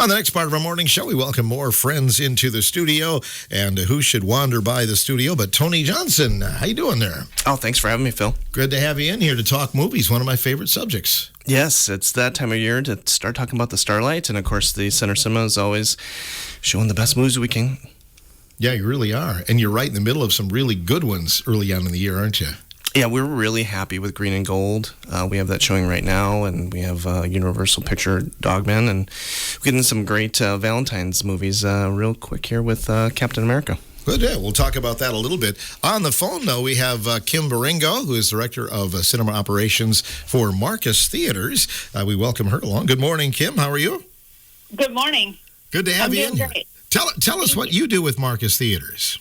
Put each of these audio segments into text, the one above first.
On the next part of our morning show, we welcome more friends into the studio. And who should wander by the studio but Tony Johnson? How you doing there? Oh, thanks for having me, Phil. Good to have you in here to talk movies, one of my favorite subjects. Yes, it's that time of year to start talking about the Starlite. And, of course, the Center Cinema is always showing the best movies we can. Yeah, you really are. And you're right in the middle of some really good ones early on in the year, aren't you? Yeah, we're really happy with Green and Gold. We have that showing right now, and we have Universal Picture Dogman, and we're getting some great Valentine's movies real quick here with Captain America. Good, yeah. We'll talk about that a little bit. On the phone, though, we have Kim Baringo, who is Director of Cinema Operations for Marcus Theaters. We welcome her along. Good morning, Kim. How are you? Good morning. Good to have you in here. Great. Tell us what you do with Marcus Theaters.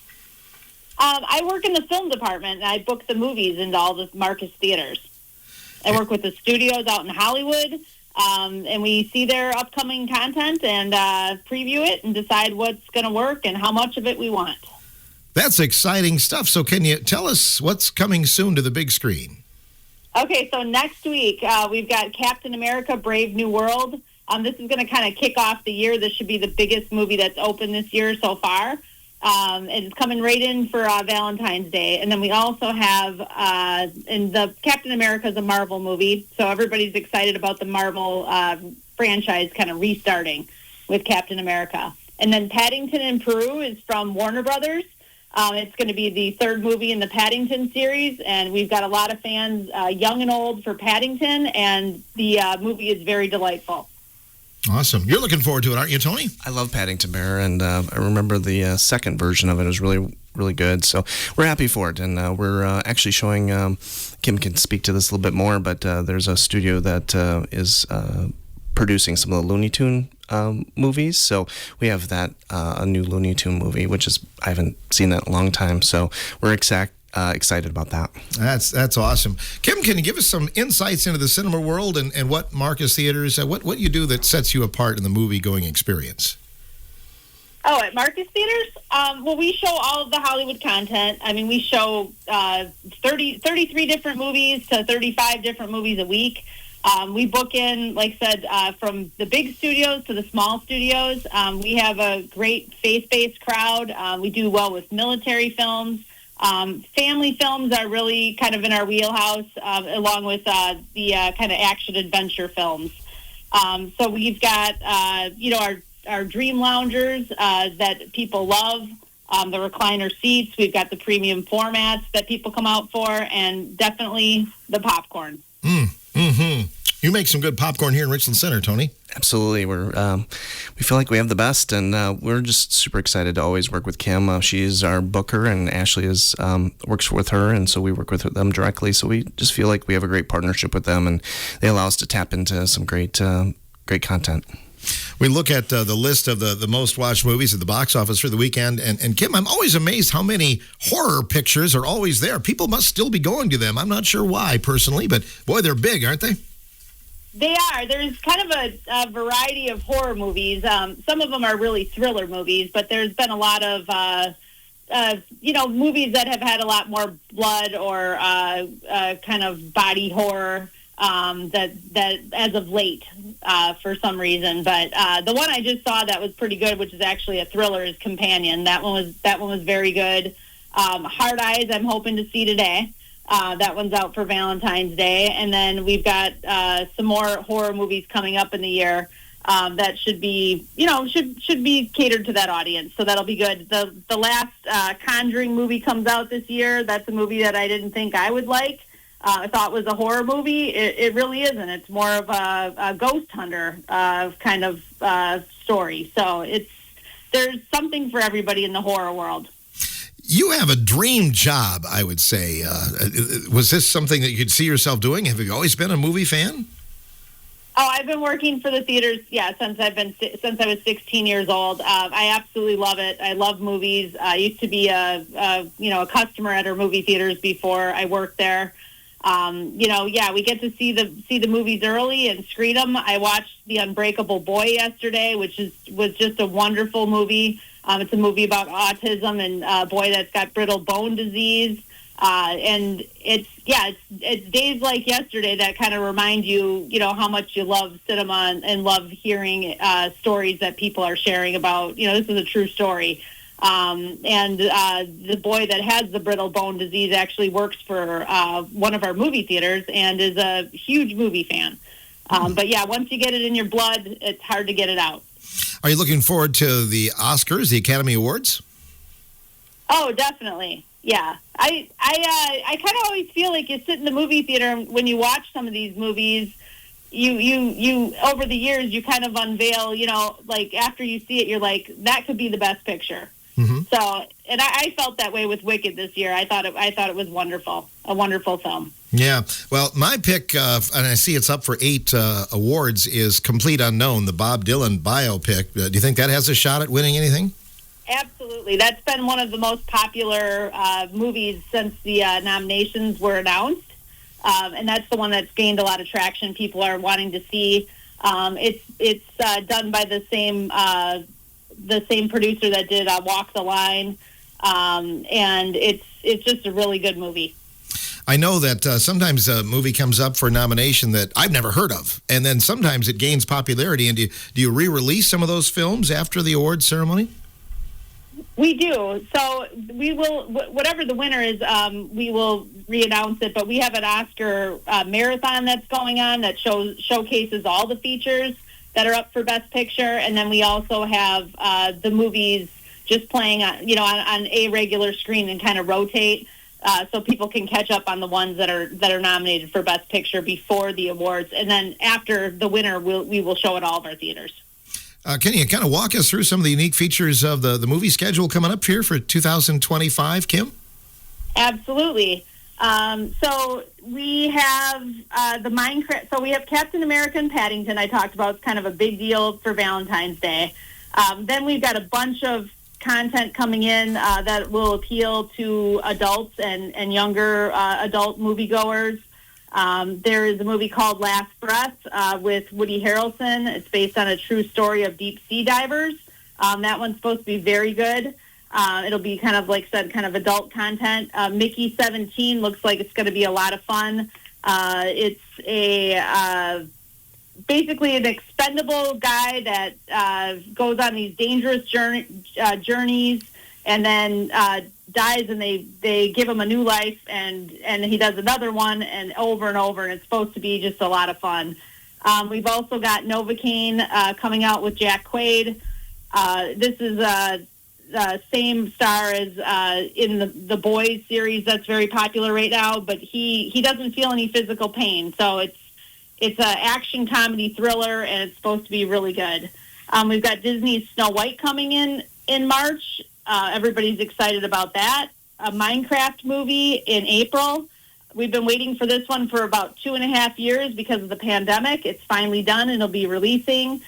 I work in the film department, and I book the movies into all the Marcus Theaters. I work with the studios out in Hollywood, and we see their upcoming content and preview it and decide what's going to work and how much of it we want. That's exciting stuff. So can you tell us what's coming soon to the big screen? Okay, so next week we've got Captain America, Brave New World. This is going to kind of kick off the year. This should be the biggest movie that's open this year so far. It's coming right in for Valentine's Day. And then we also have, and the Captain America is a Marvel movie, so everybody's excited about the Marvel franchise kind of restarting with Captain America. And then Paddington in Peru is from Warner Brothers. It's going to be the third movie in the Paddington series, and we've got a lot of fans, young and old, for Paddington, and the movie is very delightful. Awesome. You're looking forward to it, aren't you, Tony? I love Paddington Bear, and I remember the second version of it was really, really good. So we're happy for it, and we're actually showing, Kim can speak to this a little bit more, but there's a studio that is producing some of the Looney Tune movies. So we have that, a new Looney Tune movie, which is, I haven't seen that in a long time. So we're excited about that. That's awesome. Kim, can you give us some insights into the cinema world and what Marcus Theaters, what you do that sets you apart in the movie-going experience? Oh, at Marcus Theaters? Well, we show all of the Hollywood content. I mean, we show 33 different movies to 35 different movies a week. We book in, like I said, from the big studios to the small studios. We have a great faith-based crowd. We do well with military films. Family films are really kind of in our wheelhouse, along with the kind of action-adventure films. So we've got, our dream loungers that people love, the recliner seats. We've got the premium formats that people come out for, and definitely the popcorn. Mm-hmm. You make some good popcorn here in Richland Center, Tony. Absolutely. We feel like we have the best, and we're just super excited to always work with Kim. She's our booker, and Ashley works with her, and so we work with them directly. So we just feel like we have a great partnership with them, and they allow us to tap into some great content. We look at the list of the most watched movies at the box office for the weekend, and Kim, I'm always amazed how many horror pictures are always there. People must still be going to them. I'm not sure why, personally, but boy, they're big, aren't they? They are. There's kind of a variety of horror movies. Some of them are really thriller movies, but there's been a lot of, movies that have had a lot more blood or kind of body horror that as of late for some reason. But the one I just saw that was pretty good, which is actually a thriller, is Companion. That one was very good. Hard Eyes, I'm hoping to see today. That one's out for Valentine's Day. And then we've got some more horror movies coming up in the year that should be catered to that audience. So that'll be good. The last Conjuring movie comes out this year. That's a movie that I didn't think I would like. I thought it was a horror movie. It really isn't. It's more of a ghost hunter kind of story. So there's something for everybody in the horror world. You have a dream job, I would say. Was this something that you could see yourself doing? Have you always been a movie fan? Oh, I've been working for the theaters, since I was 16 years old. I absolutely love it. I love movies. I used to be a customer at our movie theaters before I worked there. We get to see the movies early and screen them. I watched The Unbreakable Boy yesterday, which was just a wonderful movie. It's a movie about autism and a boy that's got brittle bone disease. And it's days like yesterday that kind of remind you, how much you love cinema and love hearing stories that people are sharing about, this is a true story. And the boy that has the brittle bone disease actually works for one of our movie theaters and is a huge movie fan. But yeah, once you get it in your blood, it's hard to get it out. Are you looking forward to the Oscars, the Academy Awards? Oh, definitely. Yeah. I kind of always feel like you sit in the movie theater and when you watch some of these movies, you over the years, you kind of unveil, like after you see it, you're like, that could be the best picture. Mm-hmm. So, and I felt that way with Wicked this year. I thought it was wonderful, a wonderful film. Yeah. Well, my pick, and I see it's up for 8 awards, is Complete Unknown, the Bob Dylan biopic. Do you think that has a shot at winning anything? Absolutely. That's been one of the most popular movies since the nominations were announced. And that's the one that's gained a lot of traction. People are wanting to see. It's done by the same producer that did Walk the Line. And it's just a really good movie. I know that sometimes a movie comes up for a nomination that I've never heard of, and then sometimes it gains popularity. And do you re-release some of those films after the awards ceremony? We do. So we will, whatever the winner is, we will re-announce it. But we have an Oscar marathon that's going on that showcases all the features that are up for Best Picture, and then we also have the movies just playing on a regular screen and kind of rotate. So people can catch up on the ones that are nominated for Best Picture before the awards, and then after the winner, we will show at all of our theaters. Can you kind of walk us through some of the unique features of the movie schedule coming up here for 2025, Kim? Absolutely. So we have the Minecraft. So we have Captain America and Paddington. I talked about. It's kind of a big deal for Valentine's Day. Then we've got a bunch of content coming in that will appeal to adults and younger adult moviegoers. There is a movie called Last Breath with Woody Harrelson. It's based on a true story of deep sea divers. That one's supposed to be very good. It'll be kind of, like I said, kind of adult content. Mickey 17 looks like it's going to be a lot of fun. It's basically an expendable guy that goes on these dangerous journeys and then dies, and they give him a new life, and he does another one and over, and it's supposed to be just a lot of fun. We've also got Novocaine coming out with Jack Quaid. This is the same star as in the Boys series that's very popular right now, but he doesn't feel any physical pain, so it's an action comedy thriller, and it's supposed to be really good. We've got Disney's Snow White coming in March. Everybody's excited about that. A Minecraft movie in April. We've been waiting for this one for about 2.5 years because of the pandemic. It's finally done, and it'll be releasing.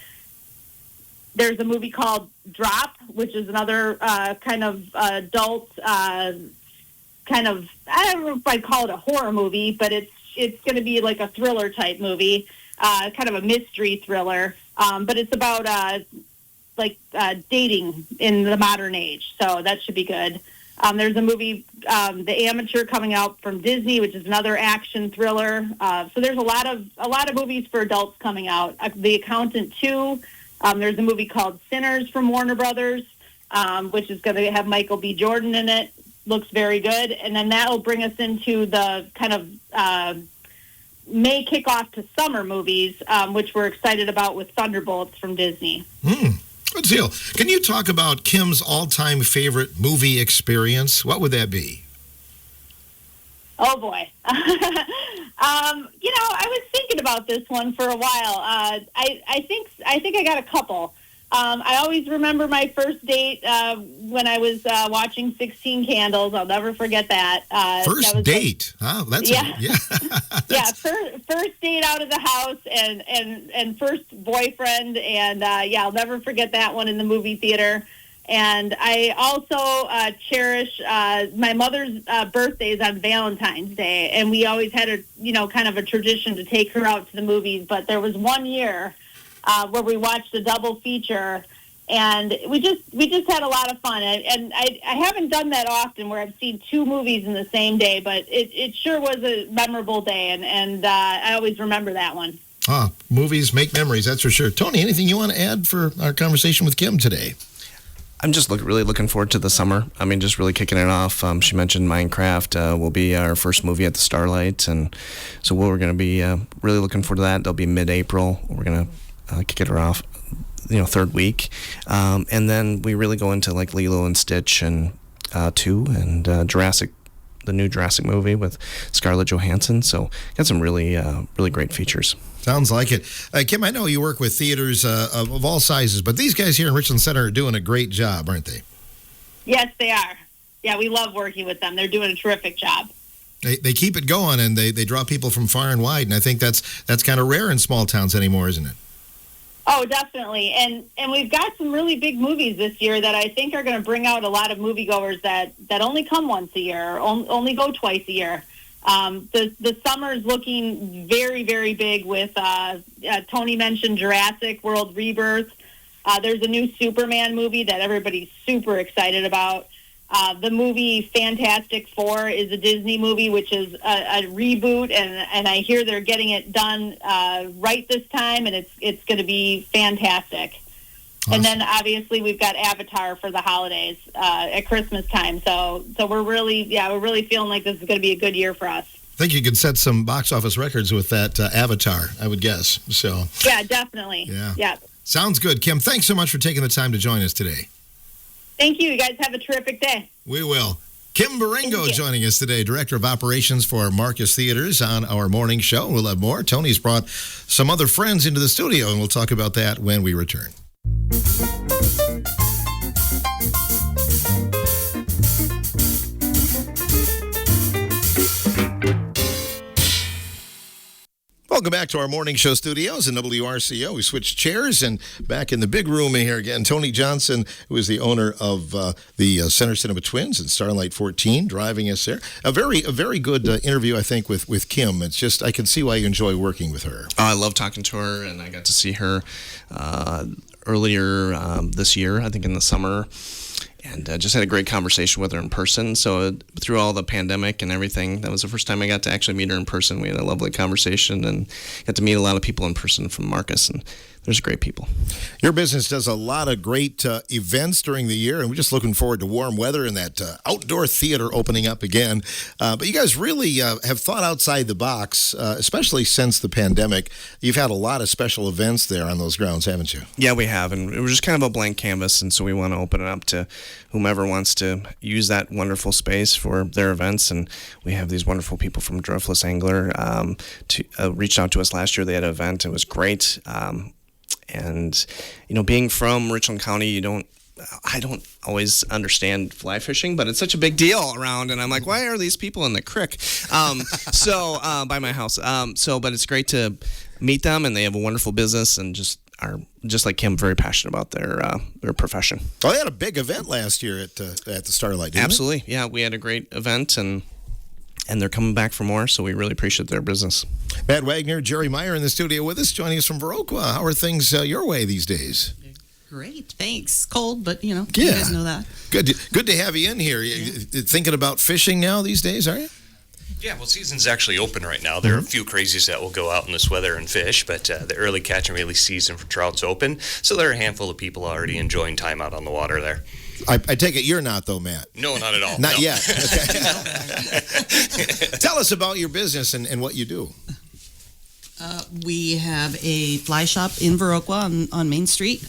There's a movie called Drop, which is another kind of adult, I don't know if I'd call it a horror movie, but it's going to be like a thriller type movie, kind of a mystery thriller. But it's about dating in the modern age, so that should be good. There's a movie, The Amateur, coming out from Disney, which is another action thriller. So there's a lot of movies for adults coming out. The Accountant 2. There's a movie called Sinners from Warner Brothers, which is going to have Michael B. Jordan in it. Looks very good. And then that'll bring us into the kind of May kickoff to summer movies, which we're excited about with Thunderbolts from Disney. Good deal. Can you talk about Kim's all-time favorite movie experience? What would that be? Oh, boy. I was thinking about this one for a while. I think I got a couple. I always remember my first date when I was watching 16 Candles. I'll never forget that. First date? That's first date out of the house and first boyfriend. And, I'll never forget that one in the movie theater. And I also cherish my mother's birthdays on Valentine's Day, and we always had kind of a tradition to take her out to the movies. But there was one year where we watched a double feature, And we just had a lot of fun. And I haven't done that often where I've seen 2 movies in the same day, but it sure was a memorable day, and I always remember that one. Movies make memories, that's for sure. Tony, anything you want to add for our conversation with Kim today? I'm just really looking forward to the summer. I mean, just really kicking it off. She mentioned Minecraft will be our first movie at the Starlite, and so we're going to be really looking forward to that. They'll be mid-April. We're going to kick it off, third week, and then we really go into like Lilo and Stitch and 2 and Jurassic. The new Jurassic movie with Scarlett Johansson. So got some really great features. Sounds like it. Kim, I know you work with theaters of all sizes, but these guys here in Richland Center are doing a great job, aren't they? Yes, they are. Yeah, we love working with them. They're doing a terrific job. They keep it going, and they draw people from far and wide, and I think that's kind of rare in small towns anymore, isn't it? Oh, definitely. And we've got some really big movies this year that I think are going to bring out a lot of moviegoers that only come once a year, or only go twice a year. The summer is looking very, very big with, Tony mentioned Jurassic World Rebirth. There's a new Superman movie that everybody's super excited about. The movie Fantastic Four is a Disney movie, which is a reboot, and I hear they're getting it done right this time, and it's going to be fantastic. Awesome. And then obviously we've got Avatar for the holidays at Christmas time. So we're really feeling like this is going to be a good year for us. I think you could set some box office records with that Avatar, I would guess. So yeah, definitely. Yeah. Sounds good, Kim. Thanks so much for taking the time to join us today. Thank you. You guys have a terrific day. We will. Kim Baringo joining us today, Director of Operations for Marcus Theaters on our morning show. We'll have more. Tony's brought some other friends into the studio, and we'll talk about that when we return. Welcome back to our morning show studios in WRCO. We switched chairs and back in the big room here again. Tony Johnson, who is the owner of the Center Cinema Twins and Starlite 14, driving us there. A very good interview, I think, with Kim. It's just, I can see why you enjoy working with her. I love talking to her, and I got to see her earlier this year, I think in the summer. And just had a great conversation with her in person. So through all the pandemic and everything, that was the first time I got to actually meet her in person. We had a lovely conversation and got to meet a lot of people in person from Marcus, and there's great people. Your business does a lot of great events during the year, and we're just looking forward to warm weather and that outdoor theater opening up again. But you guys really have thought outside the box, especially since the pandemic. You've had a lot of special events there on those grounds, haven't you? Yeah, we have, and it was just kind of a blank canvas, and so we want to open it up to whomever wants to use that wonderful space for their events. And we have these wonderful people from Driftless Angler reached out to us last year. They had an event. It was great. And, being from Richland County, I don't always understand fly fishing, but it's such a big deal around. And I'm like, why are these people in the creek? By my house. But it's great to meet them, and they have a wonderful business and just like Kim, very passionate about their profession. Well, they had a big event last year at the Starlight, didn't Absolutely. it? Yeah, we had a great event, and they're coming back for more, so we really appreciate their business. Matt Wagner, Jerry Meyer in the studio with us, joining us from Viroqua. How are things your way these days? Great, thanks. Cold, but you guys know that. Good to have you in here. Yeah. Thinking about fishing now these days, are you? Yeah, well, season's actually open right now. There are a few crazies that will go out in this weather and fish, but the early catch and release season for trout's open, so there are a handful of people already enjoying time out on the water there. I take it you're not, though, Matt. No, not at all. Not no. yet. Okay. Tell us about your business and what you do. We have a fly shop in Viroqua on Main Street.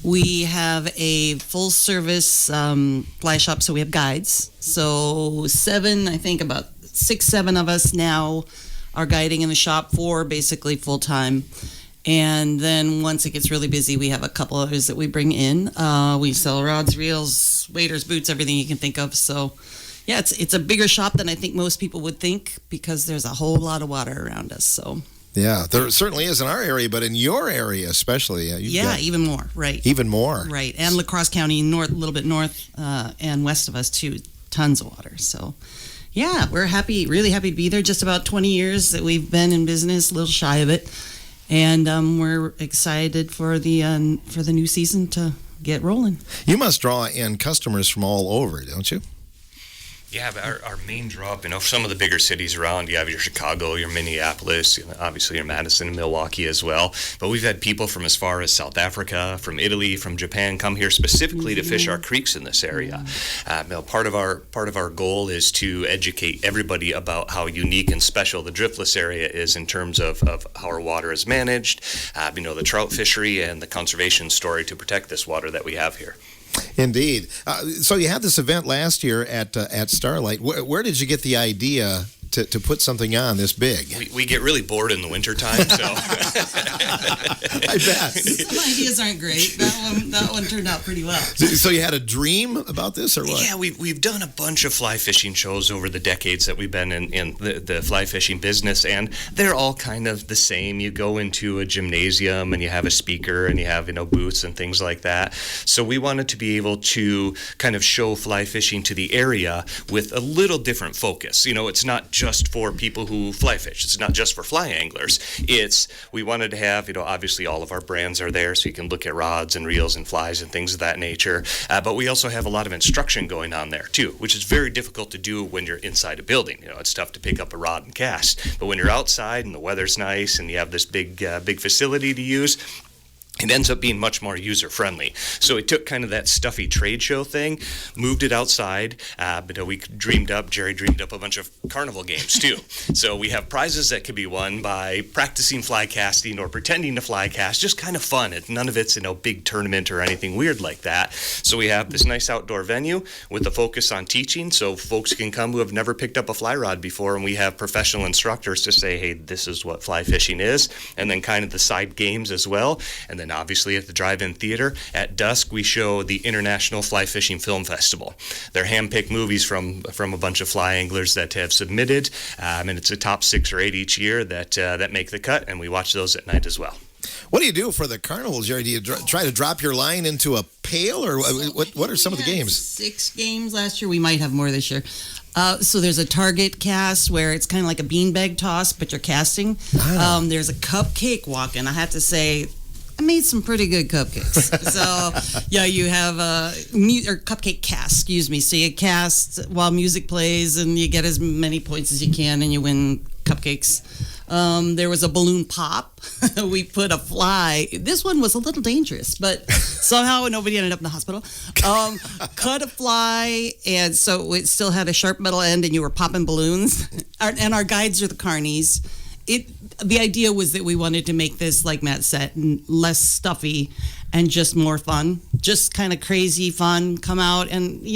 We have a full-service fly shop, so we have guides. So about 6-7 of us now are guiding in the shop for basically full-time. And then once it gets really busy, we have a couple others that we bring in. We sell rods, reels, waders, boots, everything you can think of. So, yeah, it's a bigger shop than I think most people would think because there's a whole lot of water around us. So. Yeah, there certainly is in our area, but in your area especially. Even more, right. Even more. Right, and La Crosse County, a little bit north and west of us, too. Tons of water, so... Yeah, we're really happy to be there. Just about 20 years that we've been in business, a little shy of it. And we're excited for the new season to get rolling. You must draw in customers from all over, don't you? Yeah, but our main draw, some of the bigger cities around, you have your Chicago, your Minneapolis, obviously your Madison and Milwaukee as well. But we've had people from as far as South Africa, from Italy, from Japan come here specifically to fish our creeks in this area. Part of our goal is to educate everybody about how unique and special the driftless area is in terms of how our water is managed, the trout fishery and the conservation story to protect this water that we have here. Indeed. So you had this event last year at Starlite. Where did you get the idea to put something on this big? We get really bored in the wintertime, so. I bet. Some ideas aren't great. That one turned out pretty well. So you had a dream about this, or what? Yeah, we've done a bunch of fly fishing shows over the decades that we've been in the fly fishing business, and they're all kind of the same. You go into a gymnasium and you have a speaker and you have booths and things like that. So we wanted to be able to kind of show fly fishing to the area with a little different focus. It's not just for people who fly fish. It's not just for fly anglers. We wanted to have, obviously all of our brands are there, so you can look at rods and reels and flies and things of that nature. But we also have a lot of instruction going on there too, which is very difficult to do when you're inside a building. It's tough to pick up a rod and cast. But when you're outside and the weather's nice and you have this big facility to use, it ends up being much more user-friendly. So it took kind of that stuffy trade show thing, moved it outside, but Jerry dreamed up a bunch of carnival games too. So we have prizes that could be won by practicing fly casting or pretending to fly cast, just kind of fun. None of it's big tournament or anything weird like that. So we have this nice outdoor venue with a focus on teaching, so folks can come who have never picked up a fly rod before, and we have professional instructors to say, hey, this is what fly fishing is, and then kind of the side games as well. And then obviously at the drive-in theater at dusk we show the International Fly Fishing Film Festival. They're hand-picked movies from a bunch of fly anglers that have submitted, and it's a top 6 or 8 each year that make the cut, and we watch those at night as well. What do you do for the carnival, Jerry? Do you try to drop your line into a pail, or what are some of the games? 6 games last year. We might have more this year. So there's a target cast where it's kind of like a beanbag toss, but you're casting. There's a cupcake walk, and I have to say, I made some pretty good cupcakes. So, yeah, you have or cupcake cast, excuse me. So you cast while music plays, and you get as many points as you can, and you win cupcakes. There was a balloon pop. We put a fly. This one was a little dangerous, but somehow nobody ended up in the hospital. Cut a fly, and so it still had a sharp metal end, and you were popping balloons. And our guides are the carnies. The idea was that we wanted to make this, like Matt said, less stuffy and just more fun. Just kind of crazy fun, come out, and,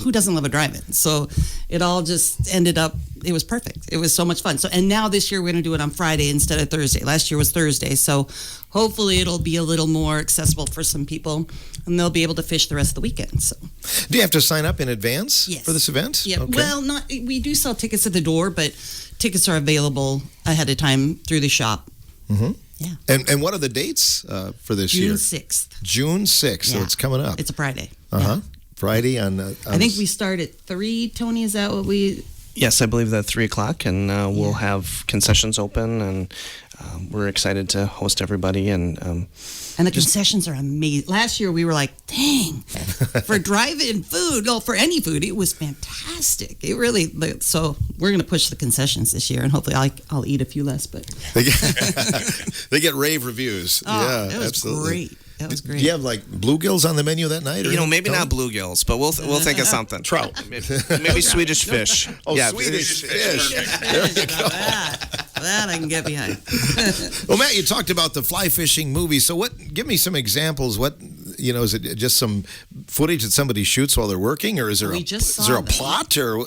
who doesn't love a drive-in? So it all just ended up, it was perfect. It was so much fun. So, and now this year we're going to do it on Friday instead of Thursday. Last year was Thursday, so hopefully it'll be a little more accessible for some people, and they'll be able to fish the rest of the weekend. So, do you have to sign up in advance Yes. for this event? Yeah, Okay. well, we do sell tickets at the door, but tickets are available ahead of time through the shop. Mm-hmm. Yeah. And what are the dates for this year? June 6th. June 6th, so Yeah. it's coming up. It's a Friday. Uh-huh. Yeah. Friday on I think we start at 3, Tony, is that what we... Yes, I believe that 3 o'clock, and we'll have concessions open, and we're excited to host everybody. And the concessions are amazing. Last year we were like, dang, for drive-in food, for any food, it was fantastic. It really, so we're going to push the concessions this year, and hopefully I'll eat a few less. But they get rave reviews. Oh, yeah, it was absolutely. great. That was great. Do you have like bluegills on the menu that night? Or maybe Tony? not bluegills, but we'll think of something. Trout. Maybe Swedish fish. Oh, yeah, Swedish fish. That I can get behind. Well, Matt, you talked about the fly fishing movie. So give me some examples. Is it just some footage that somebody shoots while they're working, or is there a plot, or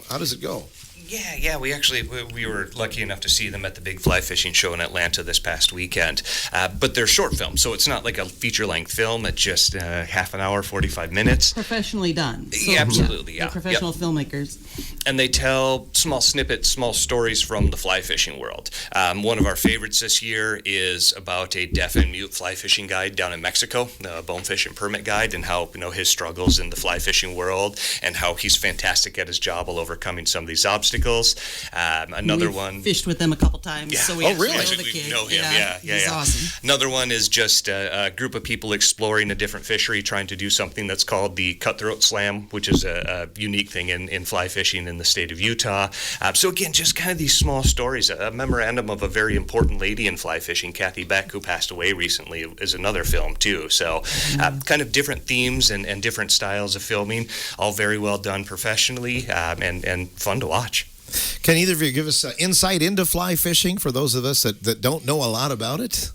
how does it go? Yeah. We were lucky enough to see them at the big fly fishing show in Atlanta this past weekend. But they're short films, so it's not like a feature-length film. It's just half an hour, 45 minutes. Professionally done. So, Absolutely, yeah. They're professional filmmakers. And they tell small snippets, small stories from the fly fishing world. One of our favorites this year is about a deaf and mute fly fishing guide down in Mexico, the bonefish and permit guide, and how his struggles in the fly fishing world, and how he's fantastic at his job while overcoming some of these obstacles. bicycles. Another We've one. fished with them a couple times. Yeah. So we Oh, actually really? know the Actually, kid. we know him. He's awesome. Another one is just a group of people exploring a different fishery, trying to do something that's called the cutthroat slam, which is a unique thing in fly fishing in the state of Utah. So again, just kind of these small stories. A memorandum of a very important lady in fly fishing, Kathy Beck, who passed away recently, is another film too. So kind of different themes and different styles of filming, all very well done professionally and fun to watch. Can either of you give us insight into fly fishing for those of us that don't know a lot about it?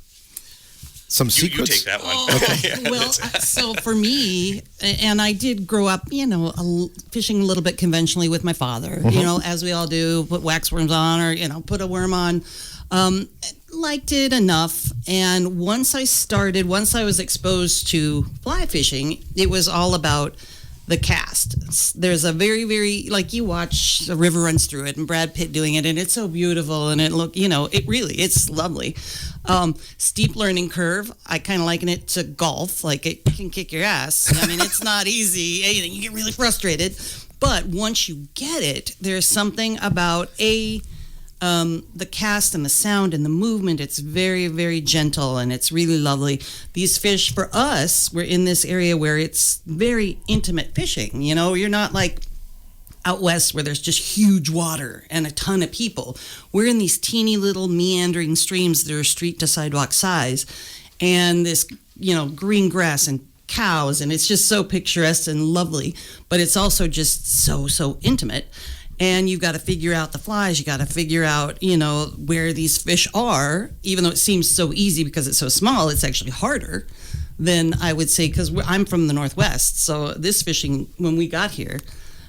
Some You secrets? take that one. Oh, well, so for me, and I did grow up, fishing a little bit conventionally with my father, as we all do, put wax worms on or, put a worm on. Liked it enough. And once I was exposed to fly fishing, it was all about the cast. There's a very, very, like you watch a river runs through it and Brad Pitt doing it, and it's so beautiful, and it's lovely. Steep learning curve. I kind of liken it to golf. Like, it can kick your ass. I mean, it's not easy. You get really frustrated. But once you get it, there's something about the cast and the sound and the movement. It's very, very gentle, and it's really lovely. These fish, for us, we're in this area where it's very intimate fishing. You're not like out west where there's just huge water and a ton of people. We're in these teeny little meandering streams that are street to sidewalk size, and this, green grass and cows, and it's just so picturesque and lovely, but it's also just so intimate. And you've got to figure out the flies. You got to figure out, where these fish are. Even though it seems so easy because it's so small, it's actually harder than I would say, because I'm from the Northwest. So this fishing, when we got here,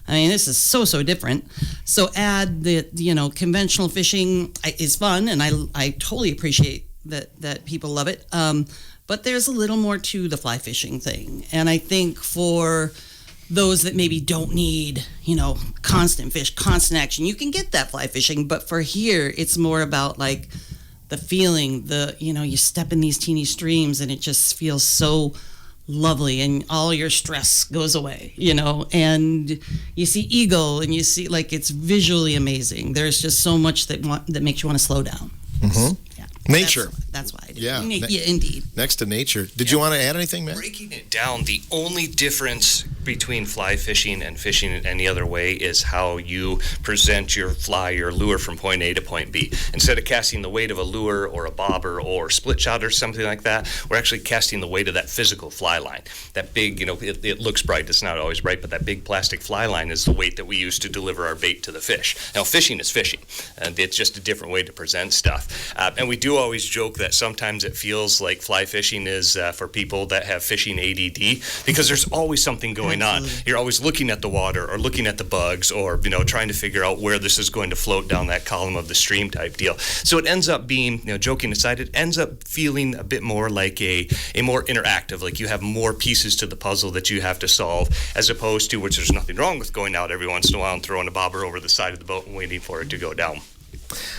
I mean, this is so different. So add the, conventional fishing is fun, and I totally appreciate that people love it. But there's a little more to the fly fishing thing. And I think for those that maybe don't need, constant fish, constant action, you can get that fly fishing. But for here, it's more about like the feeling, you step in these teeny streams and it just feels so lovely, and all your stress goes away, and you see eagle, and you see, like, it's visually amazing. There's just so much that makes you want to slow down. Mm-hmm. Yeah. Nature. That's why I do. Yeah. Yeah, indeed. Next to nature. Did you want to add anything, man? Breaking it down, the only difference between fly fishing and fishing in any other way is how you present your fly, your lure, from point A to point B. Instead of casting the weight of a lure or a bobber or split shot or something like that, we're actually casting the weight of that physical fly line. That big, it looks bright, it's not always bright, but that big plastic fly line is the weight that we use to deliver our bait to the fish. Now, fishing is fishing, and it's just a different way to present stuff. And we do always joke that sometimes it feels like fly fishing is for people that have fishing ADD, because there's always something going on. You're always looking at the water or looking at the bugs, or trying to figure out where this is going to float down that column of the stream type deal. So it ends up being, joking aside, it ends up feeling a bit more like a more interactive, like you have more pieces to the puzzle that you have to solve, as opposed to, which there's nothing wrong with going out every once in a while and throwing a bobber over the side of the boat and waiting for it to go down.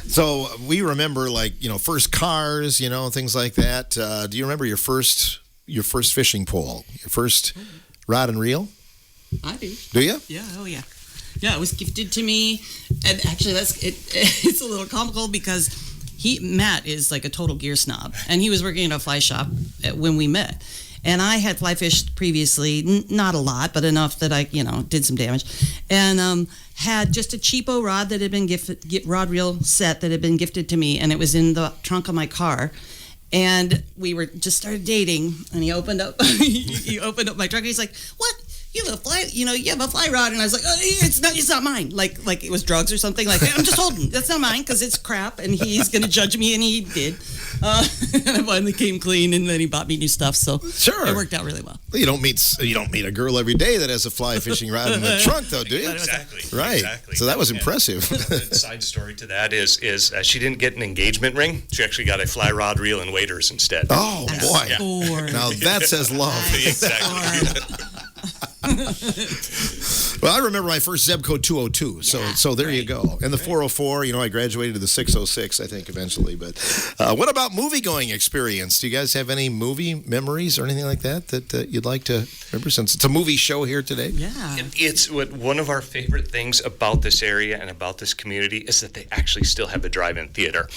So we remember, like, first cars, things like that. Do you remember your first fishing pole, your first rod and reel? I do. Do you? Yeah. Oh, yeah. Yeah, it was gifted to me, and actually, it's a little comical because Matt is like a total gear snob, and he was working in a fly shop when we met. And I had fly fished previously, not a lot, but enough that I, did some damage. And had just a cheapo rod that had been rod reel set that had been gifted to me, and it was in the trunk of my car. And we just started dating, and he opened up my trunk, and he's like, "What? You have a fly, you have a fly rod?" And I was like, "Oh, it's not mine." Like it was drugs or something. Like, I'm just holding. That's not mine because it's crap, and he's gonna judge me, and he did. And I finally came clean, and then he bought me new stuff. So sure, it worked out really well. You don't meet a girl every day that has a fly fishing rod in the trunk, though, do you? Exactly. Right. Exactly. So that was impressive. The side story to that is she didn't get an engagement ring. She actually got a fly rod reel and waders instead. Oh boy! Yeah. Now that says love. Exactly. Well, I remember my first Zebco 202. So there you go. And the 404, I graduated to the 606, I think, eventually. But what about movie-going experience? Do you guys have any movie memories or anything like that you'd like to remember, since it's a movie show here today? Yeah. It's one of our favorite things about this area and about this community is that they actually still have a drive-in theater.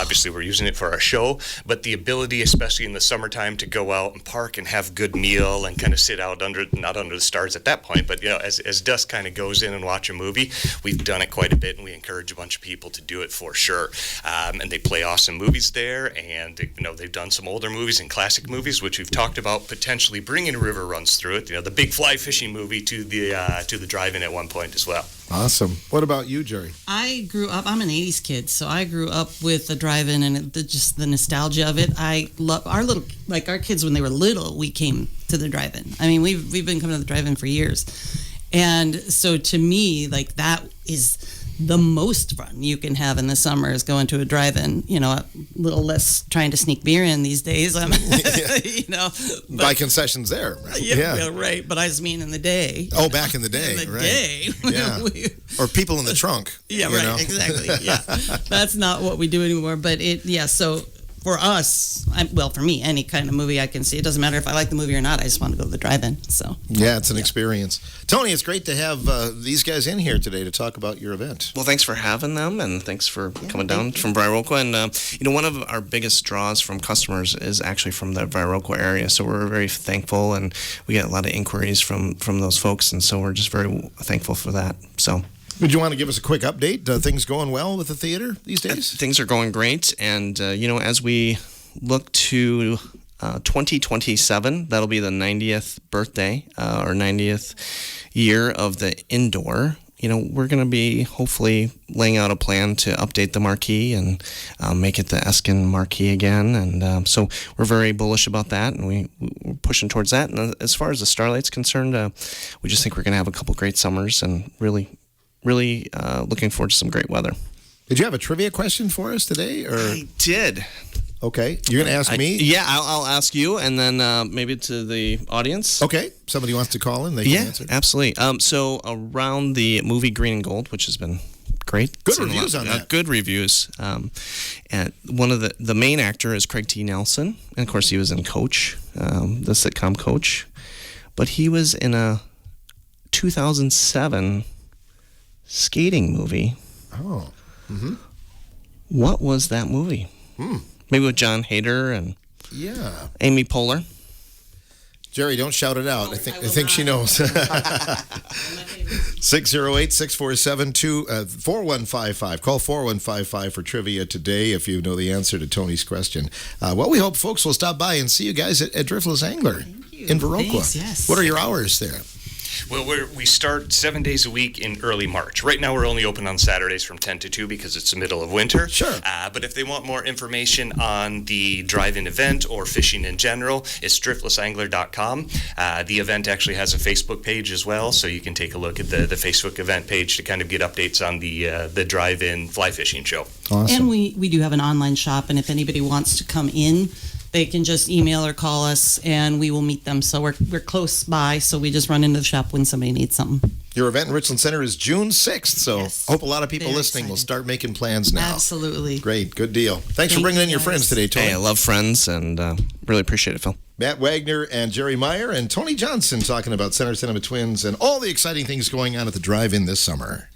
Obviously we're using it for our show, but the ability, especially in the summertime, to go out and park and have a good meal and kind of sit out not under the stars at that point, but as dusk kind of goes in and watch a movie, we've done it quite a bit, and we encourage a bunch of people to do it for sure. And they play awesome movies there, and they've done some older movies and classic movies, which we've talked about potentially bringing River Runs Through It, the big fly fishing movie, to the drive-in at one point as well. Awesome. What about you, Jerry? I grew up, I'm an 80s kid, so I grew up with the drive-in and just the nostalgia of it. I love our kids when they were little, we came to the drive-in. I mean, we've been coming to the drive-in for years. And so to me, that is the most fun you can have in the summer, is going to a drive-in. A little less trying to sneak beer in these days. Buy concessions there. Right? Yeah, right. But I just mean in the day. Oh, back in the day. In the right. day. Yeah. Or people in the trunk. Yeah, right. Exactly. Yeah. That's not what we do anymore. But so for us, for me, any kind of movie I can see. It doesn't matter if I like the movie or not. I just want to go to the drive-in. So yeah, it's an experience. Tony, it's great to have these guys in here today to talk about your event. Well, thanks for having them, and thanks for coming down from Viroqua. And one of our biggest draws from customers is actually from the Viroqua area, so we're very thankful, and we get a lot of inquiries from those folks, and so we're just very thankful for that. So. Would you want to give us a quick update? Things going well with the theater these days? Things are going great, and as we look to 2027, that'll be the 90th birthday or 90th year of the indoor. We're going to be hopefully laying out a plan to update the marquee and make it the Eskin marquee again. And so we're very bullish about that, and we're pushing towards that. And as far as the Starlight's concerned, we just think we're going to have a couple great summers, and really looking forward to some great weather. Did you have a trivia question for us today? Or I did. Okay. You're going to ask me? Yeah, I'll ask you, and then maybe to the audience. Okay. Somebody wants to call in, they can answer. Yeah, absolutely. So around the movie Green and Gold, which has been great. Good reviews on that. Good reviews. And one of the main actor is Craig T. Nelson. And, of course, he was in Coach, the sitcom Coach. But he was in a 2007 skating movie. Oh. Mm-hmm. What was that movie? Maybe with John Hader and Amy Poehler. Jerry, don't shout it out. I think she knows. 608-647-4155. Call 4155 for trivia today if you know the answer to Tony's question. We hope folks will stop by and see you guys at Driftless Angler in Viroqua. Thanks, yes. What are your hours there? Well, we start 7 days a week in early March. Right now, we're only open on Saturdays from 10 to 2 because it's the middle of winter. Sure. But if they want more information on the drive-in event or fishing in general, it's driftlessangler.com. The event actually has a Facebook page as well, so you can take a look at the Facebook event page to kind of get updates on the drive-in fly fishing show. Awesome. And we do have an online shop, and if anybody wants to come in, they can just email or call us, and we will meet them. So we're close by, so we just run into the shop when somebody needs something. Your event in Richland Center is June 6th, so Yes. hope a lot of people Very listening will excited. start making plans now. Absolutely. Great, good deal. Thanks for Thank bringing in you, your guys. friends today, Tony. Hey, I love Friends, and really appreciate it, Phil. Matt Wagner and Jerry Meyer and Tony Johnson talking about Center Cinema Twins and all the exciting things going on at the drive-in this summer.